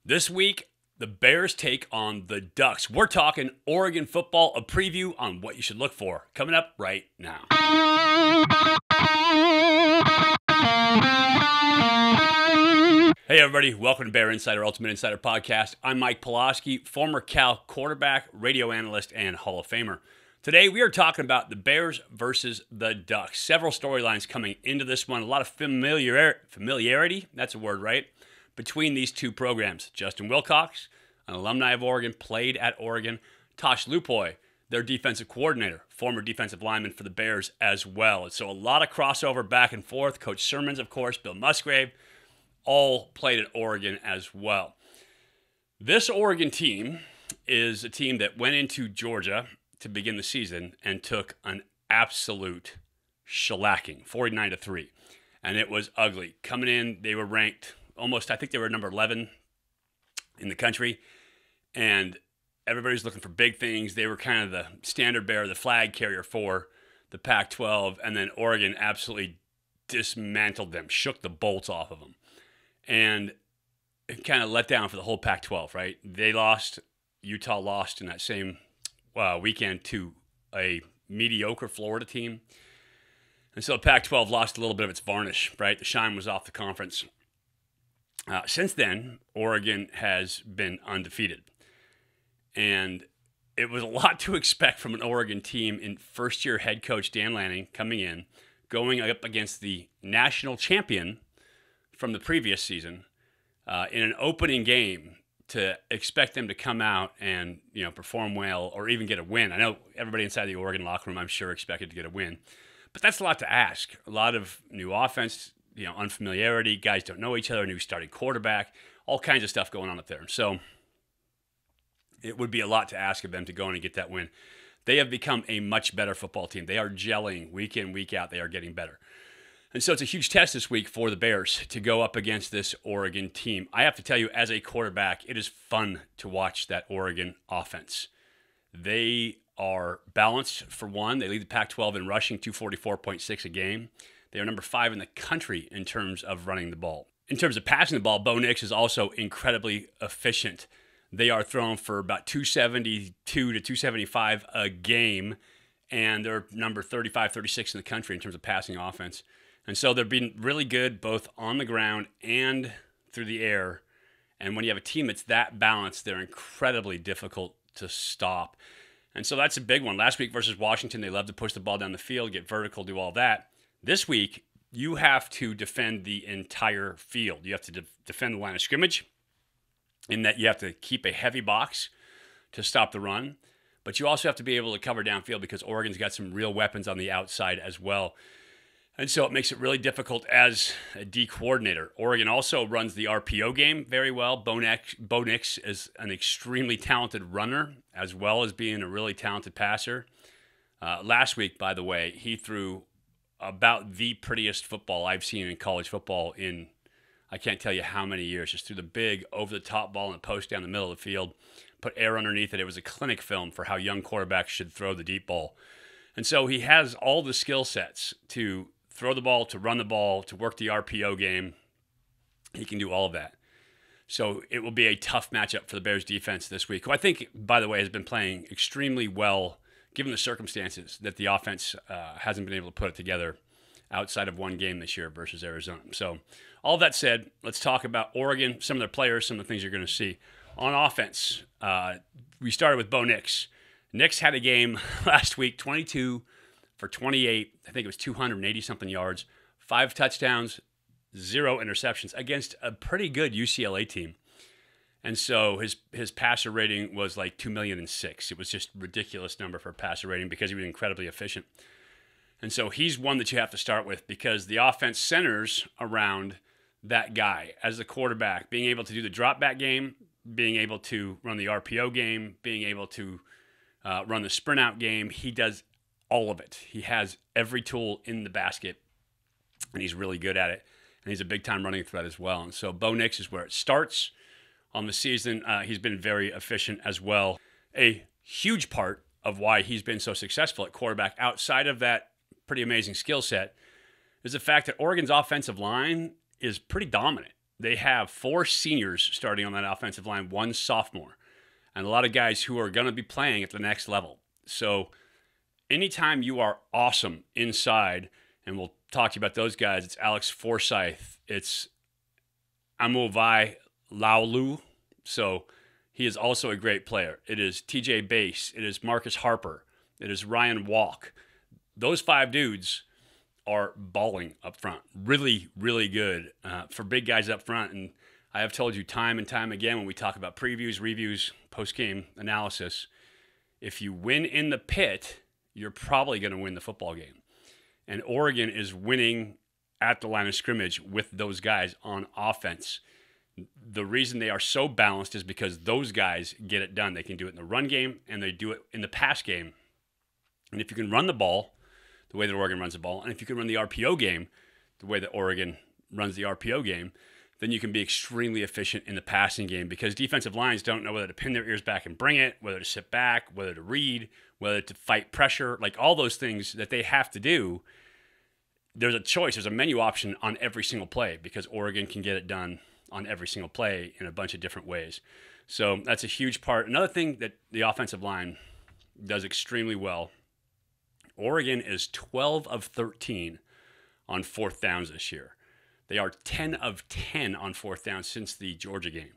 This week, the Bears take on the Ducks. We're talking Oregon football, a preview on what you should look for. Coming up right now. Hey everybody, welcome to Bear Insider, Ultimate Insider Podcast. I'm Mike Pawlawski, former Cal quarterback, radio analyst, and Hall of Famer. Today we are talking about the Bears versus the Ducks. Several storylines coming into this one. A lot of familiarity, that's a word, right? Between these two programs. Justin Wilcox, an alumni of Oregon, played at Oregon. Tosh Lupoy, their defensive coordinator, former defensive lineman for the Bears as well. And so a lot of crossover back and forth. Coach Sermons, of course, Bill Musgrave, all played at Oregon as well. This Oregon team is a team that went into Georgia to begin the season and took an absolute shellacking, 49-3. And it was ugly. Coming in, they were ranked almost, I think they were number 11 in the country. And everybody's looking for big things. They were kind of the standard bearer, the flag carrier for the Pac-12. And then Oregon absolutely dismantled them, shook the bolts off of them. And it kind of let down for the whole Pac-12, right? They lost, Utah lost in that same weekend to a mediocre Florida team. And so the Pac-12 lost a little bit of its varnish, right? The shine was off the conference. Since then, Oregon has been undefeated. And it was a lot to expect from an Oregon team in first-year head coach Dan Lanning coming in, going up against the national champion from the previous season in an opening game, to expect them to come out and, perform well or even get a win. I know everybody inside the Oregon locker room, I'm sure, expected to get a win. But that's a lot to ask. A lot of new offense, unfamiliarity, guys don't know each other, new starting quarterback, all kinds of stuff going on up there. So it would be a lot to ask of them to go in and get that win. They have become a much better football team. They are gelling week in, week out. They are getting better. And so it's a huge test this week for the Bears to go up against this Oregon team. I have to tell you, as a quarterback, it is fun to watch that Oregon offense. They are balanced, for one. They lead the Pac-12 in rushing, 244.6 a game. They are number 5 in the country in terms of running the ball. In terms of passing the ball, Bo Nix is also incredibly efficient. They are thrown for about 272 to 275 a game, and they're number 35, 36 in the country in terms of passing offense. And so they're being really good both on the ground and through the air. And when you have a team that's that balanced, they're incredibly difficult to stop. And so that's a big one. Last week versus Washington, they love to push the ball down the field, get vertical, do all that. This week, you have to defend the entire field. You have to defend the line of scrimmage, in that you have to keep a heavy box to stop the run. But you also have to be able to cover downfield because Oregon's got some real weapons on the outside as well. And so it makes it really difficult as a D coordinator. Oregon also runs the RPO game very well. Bo Nix is an extremely talented runner, as well as being a really talented passer. Last week, by the way, he threw about the prettiest football I've seen in college football in, I can't tell you how many years. Just threw the big over-the-top ball in the post down the middle of the field, put air underneath it. It was a clinic film for how young quarterbacks should throw the deep ball. And so he has all the skill sets to throw the ball, to run the ball, to work the RPO game. He can do all of that. So it will be a tough matchup for the Bears defense this week, who I think, by the way, has been playing extremely well, given the circumstances that the offense hasn't been able to put it together outside of one game this year versus Arizona. So all that said, let's talk about Oregon, some of their players, some of the things you're going to see. On offense, we started with Bo Nix. Nix had a game last week, 22 for 28, I think it was 280-something yards, 5 touchdowns, 0 interceptions against a pretty good UCLA team. And so his passer rating was like 2,000,006. It was just a ridiculous number for passer rating because he was incredibly efficient. And so he's one that you have to start with because the offense centers around that guy as the quarterback, being able to do the drop back game, being able to run the RPO game, being able to run the sprint out game. He does all of it. He has every tool in the basket, and he's really good at it. And he's a big-time running threat as well. And so Bo Nix is where it starts on the season. He's been very efficient as well. A huge part of why he's been so successful at quarterback, outside of that pretty amazing skill set, is the fact that Oregon's offensive line is pretty dominant. they have 4 seniors starting on that offensive line, 1 sophomore, and a lot of guys who are going to be playing at the next level. So anytime you are awesome inside, and we'll talk to you about those guys, it's Alex Forsyth, it's Amovai Laulu, so he is also a great player. It is TJ Bass, it is Marcus Harper, it is Ryan Walk. Those 5 dudes are balling up front. Really, really good for big guys up front. And I have told you time and time again when we talk about previews, reviews, post-game analysis, if you win in the pit, you're probably going to win the football game. And Oregon is winning at the line of scrimmage with those guys on offense. The reason they are so balanced is because those guys get it done. They can do it in the run game, and they do it in the pass game. And if you can run the ball the way that Oregon runs the ball, and if you can run the RPO game the way that Oregon runs the RPO game, then you can be extremely efficient in the passing game, because defensive lines don't know whether to pin their ears back and bring it, whether to sit back, whether to read, whether to fight pressure, like all those things that they have to do. There's a choice, there's a menu option on every single play, because Oregon can get it done on every single play in a bunch of different ways. So that's a huge part. Another thing that the offensive line does extremely well, Oregon is 12 of 13 on 4th downs this year. They are 10 of 10 on 4th down since the Georgia game.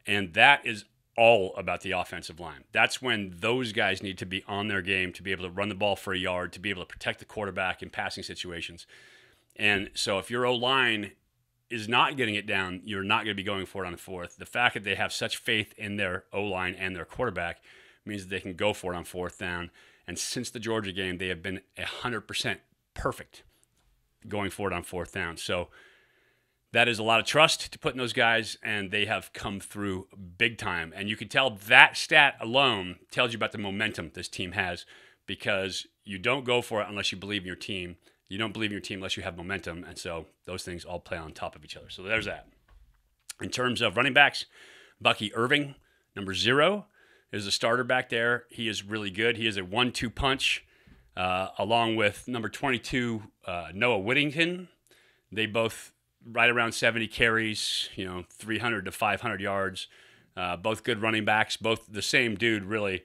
And that is all about the offensive line. That's when those guys need to be on their game to be able to run the ball for a yard, to be able to protect the quarterback in passing situations. And so if your O-line is not getting it down, you're not going to be going for it on the 4th. The fact that they have such faith in their O-line and their quarterback means that they can go for it on 4th down. And since the Georgia game, they have been 100% perfect going for it on 4th down. So that is a lot of trust to put in those guys, and they have come through big time. And you can tell that stat alone tells you about the momentum this team has, because you don't go for it unless you believe in your team. You don't believe in your team unless you have momentum. And so those things all play on top of each other. So there's that. In terms of running backs, Bucky Irving, number 0, is a starter back there. He is really good. He is a 1-2 punch, along with number 22, Noah Whittington. They both right around 70 carries, 300 to 500 yards. Both good running backs, both the same dude, really.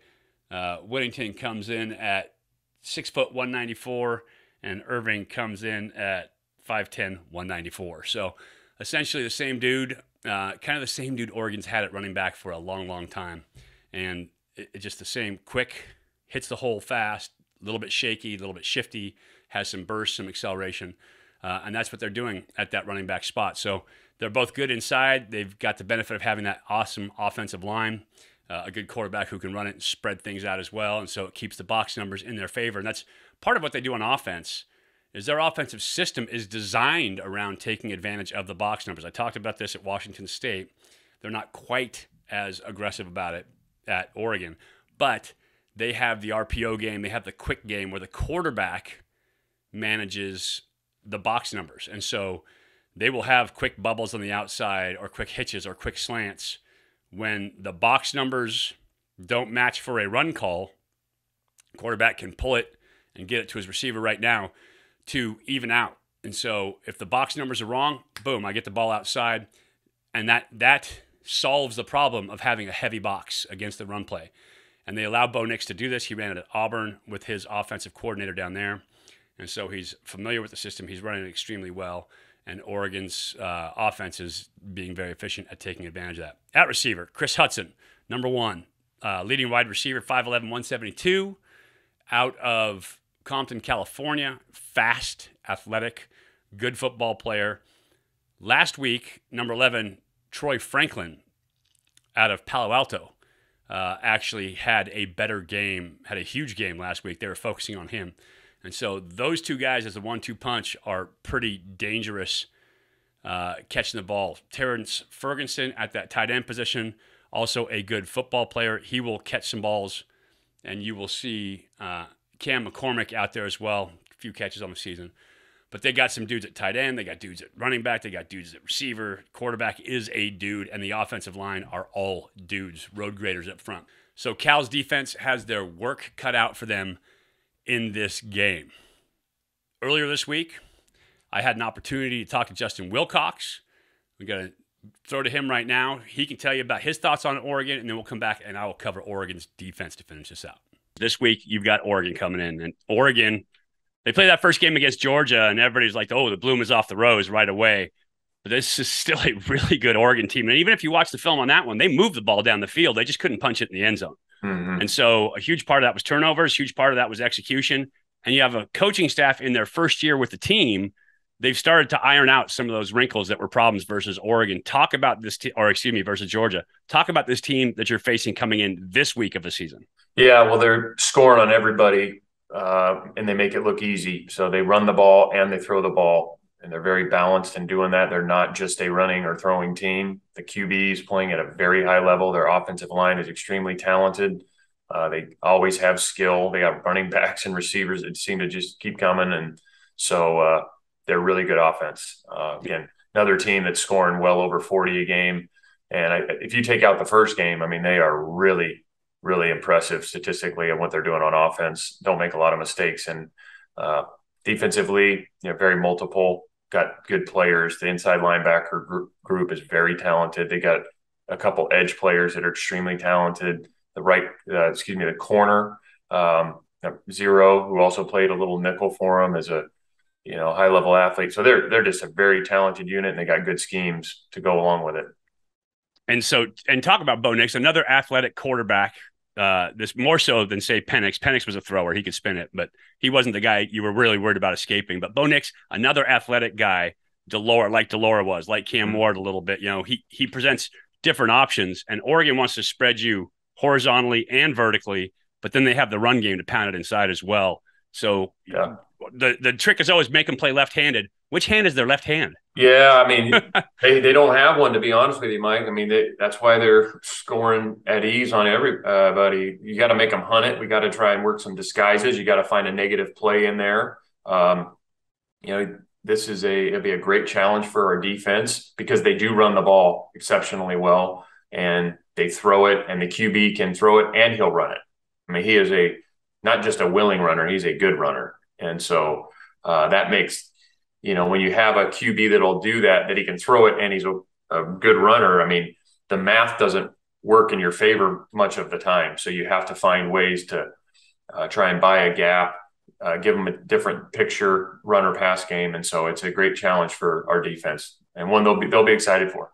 Whittington comes in at 6 foot 194, and Irving comes in at 5'10", 194. So essentially the same dude, kind of the same dude Oregon's had at running back for a long, long time. And it's just the same, quick, hits the hole fast, a little bit shaky, a little bit shifty, has some burst, some acceleration. And that's what they're doing at that running back spot. So they're both good inside. They've got the benefit of having that awesome offensive line, a good quarterback who can run it and spread things out as well. And so it keeps the box numbers in their favor. And that's part of what they do on offense, is their offensive system is designed around taking advantage of the box numbers. I talked about this at Washington State. They're not quite as aggressive about it at Oregon, but they have the RPO game. They have the quick game where the quarterback manages the box numbers. And so they will have quick bubbles on the outside, or quick hitches, or quick slants. When the box numbers don't match for a run call, quarterback can pull it and get it to his receiver right now to even out. And so if the box numbers are wrong, boom, I get the ball outside. And that solves the problem of having a heavy box against the run play. And they allow Bo Nix to do this. He ran it at Auburn with his offensive coordinator down there. And so he's familiar with the system. He's running it extremely well. And Oregon's offense is being very efficient at taking advantage of that. At receiver, Chris Hudson, number 1. Leading wide receiver, 5'11", 172. Out of Compton, California. Fast, athletic, good football player. Last week, number 11, Troy Franklin, out of Palo Alto, actually had a better game, had a huge game last week. They were focusing on him. And so those two guys as a 1-2 punch are pretty dangerous catching the ball. Terrence Ferguson at that tight end position, also a good football player. He will catch some balls, and you will see Cam McCormick out there as well, a few catches on the season. But they got some dudes at tight end. They got dudes at running back. They got dudes at receiver. Quarterback is a dude, and the offensive line are all dudes, road graders up front. So Cal's defense has their work cut out for them in this game. Earlier this week, I had an opportunity to talk to Justin Wilcox, We got to throw to him right now. He can tell you about his thoughts on Oregon, and then we'll come back and I will cover Oregon's defense to finish this out. This week, you've got Oregon coming in, and Oregon, they played that first game against Georgia, and everybody's like, oh, the bloom is off the rose right away. But this is still a really good Oregon team. And even if you watch the film on that one, they moved the ball down the field. They just couldn't punch it in the end zone. Mm-hmm. And so a huge part of that was turnovers. Huge part of that was execution. And you have a coaching staff in their first year with the team. They've started to iron out some of those wrinkles that were problems versus Oregon. Talk about this, versus Georgia. Talk about this team that you're facing coming in this week of the season. Yeah, well, they're scoring on everybody, and they make it look easy. So they run the ball and they throw the ball, and they're very balanced in doing that. They're not just a running or throwing team. The QB is playing at a very high level. Their offensive line is extremely talented. They always have skill. They got running backs and receivers that seem to just keep coming, and so they're really good offense. Again, another team that's scoring well over 40 a game. And if you take out the first game, I mean, they are really, really impressive statistically at what they're doing on offense. Don't make a lot of mistakes. And defensively, very multiple, got good players. The inside linebacker group is very talented. They got a couple edge players that are extremely talented. The corner, Zero, who also played a little nickel for him, as a high level athlete. So they're just a very talented unit, and they got good schemes to go along with it. And talk about Bo Nix, another athletic quarterback. This more so than say Penix. Penix was a thrower; he could spin it, but he wasn't the guy you were really worried about escaping. But Bo Nix, another athletic guy, Delora was, like Cam Ward a little bit. He presents different options, and Oregon wants to spread you horizontally and vertically, but then they have the run game to pound it inside as well. So the trick is always make them play left-handed. Which hand is their left hand? Yeah, I mean, they don't have one, to be honest with you, Mike. I mean, that's why they're scoring at ease on everybody. You got to make them hunt it. We got to try and work some disguises. You got to find a negative play in there. This it'll be a great challenge for our defense because they do run the ball exceptionally well, and they throw it, and the QB can throw it and he'll run it. I mean, he is not just a willing runner, he's a good runner. And so that makes, when you have a QB that'll do that he can throw it and he's a good runner, I mean, the math doesn't work in your favor much of the time. So you have to find ways to try and buy a gap, give them a different picture, run or pass game. And so it's a great challenge for our defense, and one they'll be excited for.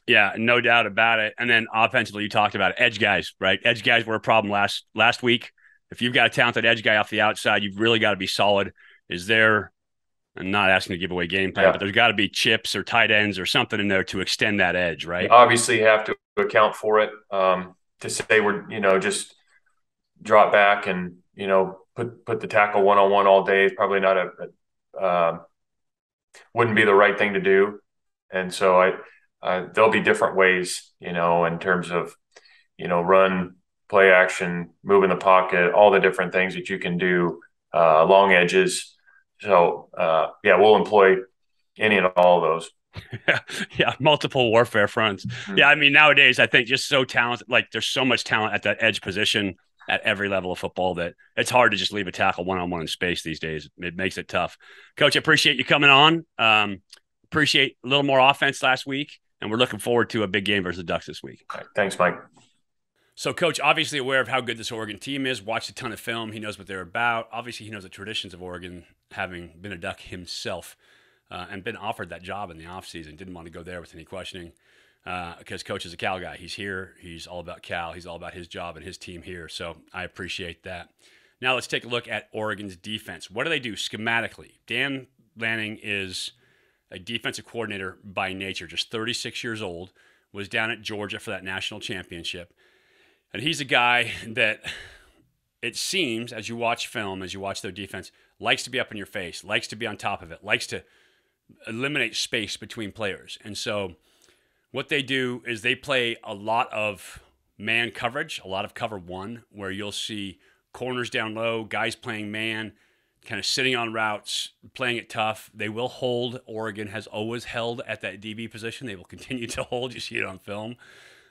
Yeah, no doubt about it. And then offensively, you talked about it. Edge guys, right? Edge guys were a problem last week. If you've got a talented edge guy off the outside, you've really got to be solid. I'm not asking to give away game plan, but there's got to be chips or tight ends or something in there to extend that edge, right? You obviously have to account for it. To say we're, just drop back and, put the tackle one-on-one all day is probably not wouldn't be the right thing to do. And so there'll be different ways, in terms of, run, play action, move in the pocket, all the different things that you can do, long edges. So, we'll employ any and all of those. Yeah, multiple warfare fronts. Mm-hmm. Yeah, I mean, nowadays, I think just so talented, like there's so much talent at that edge position at every level of football that it's hard to just leave a tackle one-on-one in space these days. It makes it tough. Coach, I appreciate you coming on. Appreciate a little more offense last week, and we're looking forward to a big game versus the Ducks this week. All right, thanks, Mike. So, Coach, obviously aware of how good this Oregon team is, watched a ton of film. He knows what they're about. Obviously, he knows the traditions of Oregon, having been a Duck himself and been offered that job in the offseason. Didn't want to go there with any questioning because Coach is a Cal guy. He's here. He's all about Cal. He's all about his job and his team here. So I appreciate that. Now let's take a look at Oregon's defense. What do they do schematically? Dan Lanning is a defensive coordinator by nature, just 36 years old, was down at Georgia for that national championship. And he's a guy that it seems, as you watch film, as you watch their defense, likes to be up in your face, likes to be on top of it, likes to eliminate space between players. And so what they do is they play a lot of man coverage, a lot of cover one, where you'll see corners down low, guys playing man, kind of sitting on routes, playing it tough. They will hold. Oregon has always held at that DB position. They will continue to hold. You see it on film.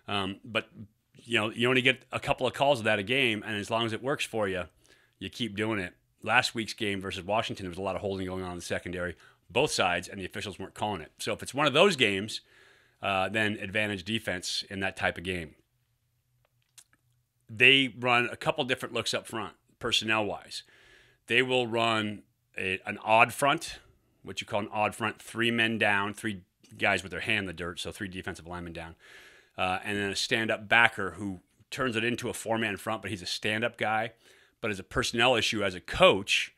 But you only get a couple of calls of that a game, and as long as it works for you, you keep doing it. Last week's game versus Washington, there was a lot of holding going on in the secondary, both sides, and the officials weren't calling it. So if it's one of those games than advantage defense in that type of game. They run a couple different looks up front, personnel-wise. They will run an odd front, what you call an odd front, 3 men down, 3 guys with their hand in the dirt, so 3 defensive linemen down, and then a stand-up backer who turns it into a 4-man front, but he's a stand-up guy. But as a personnel issue, as a coach,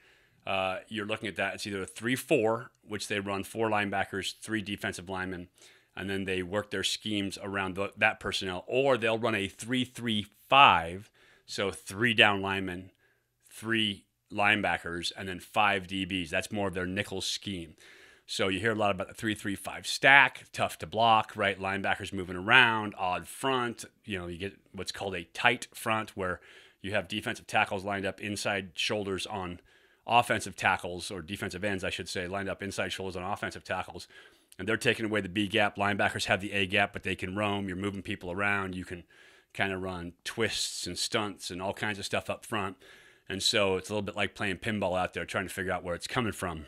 you're looking at that. It's either a 3-4, which they run 4 linebackers, 3 defensive linemen, and then they work their schemes around that personnel, or they'll run a 3-3-5, so 3 down linemen, 3 linebackers, and then 5 DBs. That's more of their nickel scheme. So you hear a lot about the 3-3-5 stack, tough to block, right? Linebackers moving around, odd front. You get what's called a tight front, where you have defensive tackles lined up inside shoulders on offensive tackles, or defensive ends, I should say, lined up inside shoulders on offensive tackles. And they're taking away the B gap. Linebackers have the A gap, but they can roam. You're moving people around. You can kind of run twists and stunts and all kinds of stuff up front. And so it's a little bit like playing pinball out there, trying to figure out where it's coming from.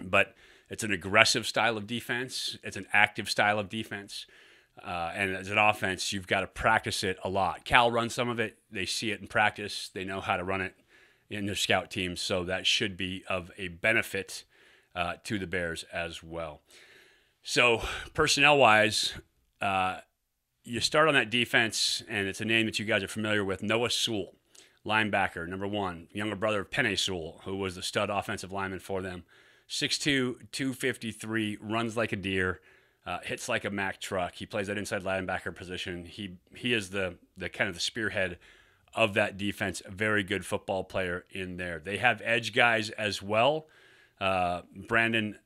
But it's an aggressive style of defense. It's an active style of defense. And as an offense, you've got to practice it a lot. Cal runs some of it. They see it in practice. They know how to run it in their scout teams. So that should be of a benefit to the Bears as well. So personnel-wise, you start on that defense, and it's a name that you guys are familiar with, Noah Sewell, linebacker, number 1, younger brother of Penei Sewell, who was the stud offensive lineman for them. 6'2", 253, runs like a deer, hits like a Mack truck. He plays that inside linebacker position. He is the kind of the spearhead of that defense, a very good football player in there. They have edge guys as well. Brandon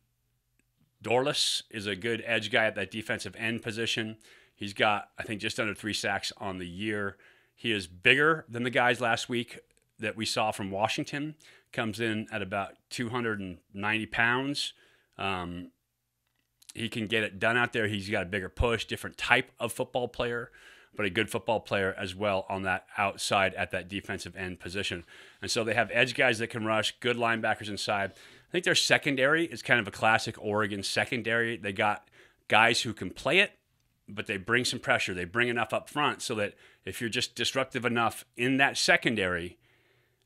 Dorless is a good edge guy at that defensive end position. He's got, I think, just under 3 sacks on the year. He is bigger than the guys last week that we saw from Washington. Comes in at about 290 pounds. He can get it done out there. He's got a bigger push, different type of football player, but a good football player as well on that outside at that defensive end position. And so they have edge guys that can rush, good linebackers inside. I think their secondary is kind of a classic Oregon secondary. They got guys who can play it, but they bring some pressure. They bring enough up front so that if you're just disruptive enough in that secondary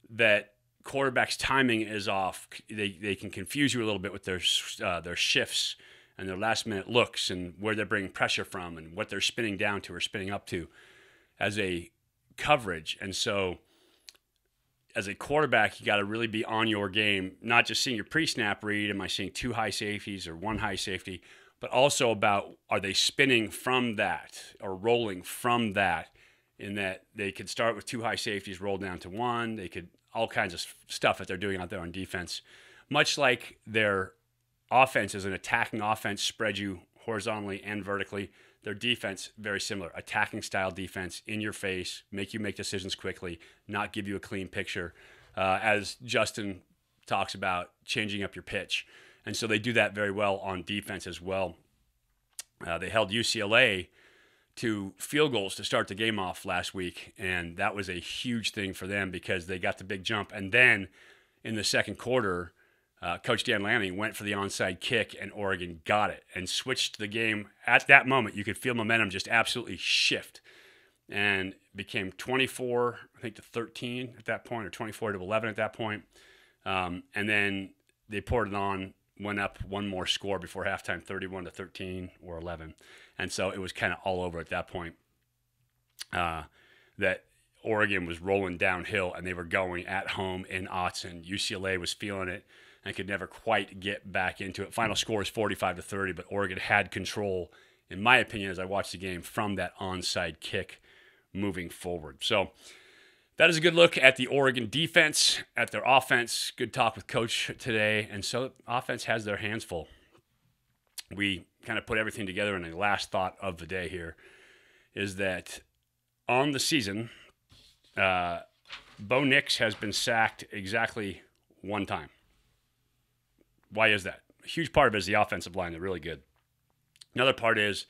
that quarterback's timing is off, they can confuse you a little bit with their shifts and their last-minute looks and where they're bringing pressure from and what they're spinning down to or spinning up to as a coverage. And so as a quarterback, you got to really be on your game, not just seeing your pre-snap read, am I seeing 2 high safeties or 1 high safety, but also about, are they spinning from that or rolling from that, in that they could start with 2 high safeties, roll down to 1. They could, all kinds of stuff that they're doing out there on defense. Much like their offense is an attacking offense, spread you horizontally and vertically. Their defense, very similar. Attacking style defense, in your face, make you make decisions quickly, not give you a clean picture. As Justin talks about, changing up your pitch. And so they do that very well on defense as well. They held UCLA to field goals to start the game off last week, and that was a huge thing for them because they got the big jump. And then in the second quarter, Coach Dan Lanning went for the onside kick, and Oregon got it and switched the game. At that moment, you could feel momentum just absolutely shift, and became 24, I think, to 13 at that point, or 24 to 11 at that point. And then they poured it on, went up one more score before halftime, 31 to 13 or 11. And so it was kind of all over at that point. That Oregon was rolling downhill, and they were going at home in Autzen. UCLA was feeling it and could never quite get back into it. Final score is 45 to 30, but Oregon had control, in my opinion, as I watched the game, from that onside kick moving forward. So that is a good look at the Oregon defense, at their offense. Good talk with Coach today. And so offense has their hands full. We kind of put everything together, and the last thought of the day here is that on the season, Bo Nix has been sacked exactly 1 time. Why is that? A huge part of it is the offensive line. They're really good. Another part is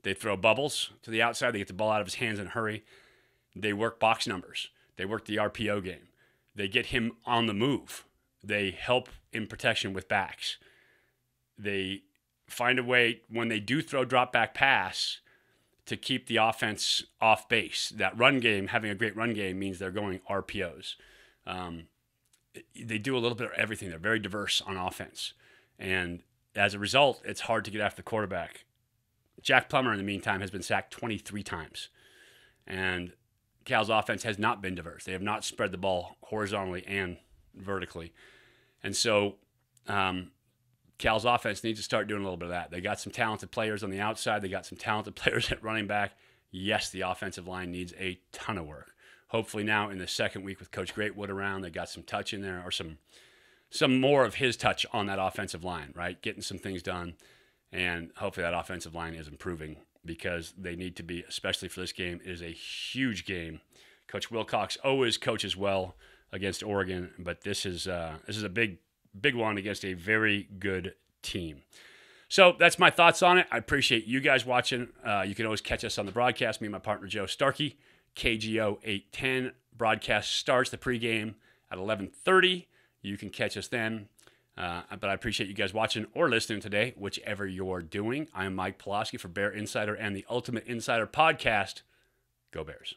they throw bubbles to the outside. They get the ball out of his hands in a hurry. They work box numbers. They work the RPO game. They get him on the move. They help in protection with backs. They find a way when they do throw drop back pass to keep the offense off base. That run game, having a great run game, means they're going RPOs. They do a little bit of everything. They're very diverse on offense. And as a result, it's hard to get after the quarterback. Jack Plummer, in the meantime, has been sacked 23 times. And Cal's offense has not been diverse. They have not spread the ball horizontally and vertically. And so Cal's offense needs to start doing a little bit of that. They got some talented players on the outside. They got some talented players at running back. Yes, the offensive line needs a ton of work. Hopefully now in the second week with Coach Greatwood around, they got some touch in there, or some more of his touch on that offensive line, right? Getting some things done. And hopefully that offensive line is improving, because they need to be, especially for this game. It is a huge game. Coach Wilcox always coaches well against Oregon, but this is a big one against a very good team. So that's my thoughts on it. I appreciate you guys watching. You can always catch us on the broadcast. Me and my partner Joe Starkey, KGO 810. Broadcast starts the pregame at 11:30. You can catch us then. But I appreciate you guys watching or listening today, whichever you're doing. I am Mike Pawlawski for Bear Insider and the Ultimate Insider Podcast. Go Bears.